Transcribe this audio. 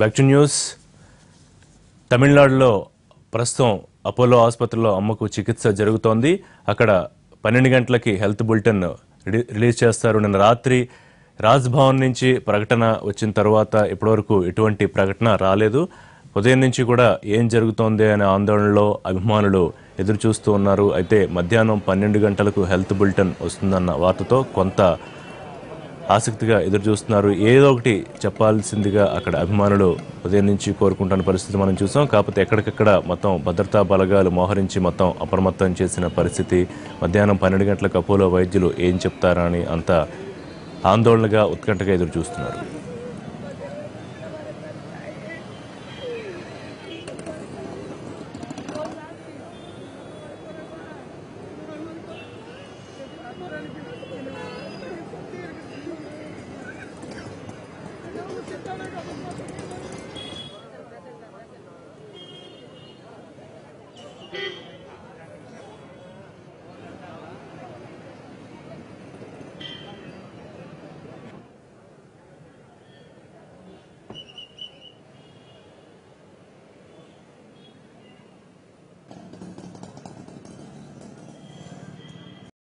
Back to news. తమిళనాడులో ప్రస్తుతం Apollo ఆసుపత్రిలో అమ్మకు చికిత్స జరుగుతోంది. అక్కడ 12 గంటలకి హెల్త్ బులెటిన్ రిలీజ్ చేస్తారు. నిన్న రాత్రి రాజ్భవన్ నుంచి ప్రకటన వచ్చిన తర్వాత ఇప్పటివరకు ఎటువంటి ప్రకటన రాలేదు. ఉదయం నుంచి కూడా ఏం జరుగుతోంది అనే ఆందోళనలో అభిమానులు ఎదురు చూస్తూ ఉన్నారు. అయితే మధ్యాహ్నం 12 గంటలకు హెల్త్ బులెటిన్ వస్తుందన్న వార్తతో కొంత ఆసక్తిగా ఎదురు చూస్తున్నారు. ఏదో ఒకటి చెప్పాల్సిందిగా అక్కడ అభిమానులు ఉదయం నుంచి కోరుకుంటున్న పరిస్థితి మనం చూసాం. కాకపోతే ఎక్కడికక్కడ మొత్తం భద్రతా బలగాలు మోహరించి మొత్తం అప్రమత్తం చేసిన పరిస్థితి. మధ్యాహ్నం 12 గంటలకు అపోలో వైద్యులు ఏం చెప్తారా అని అంత ఆందోళనగా ఉత్కంఠగా ఎదురు చూస్తున్నారు.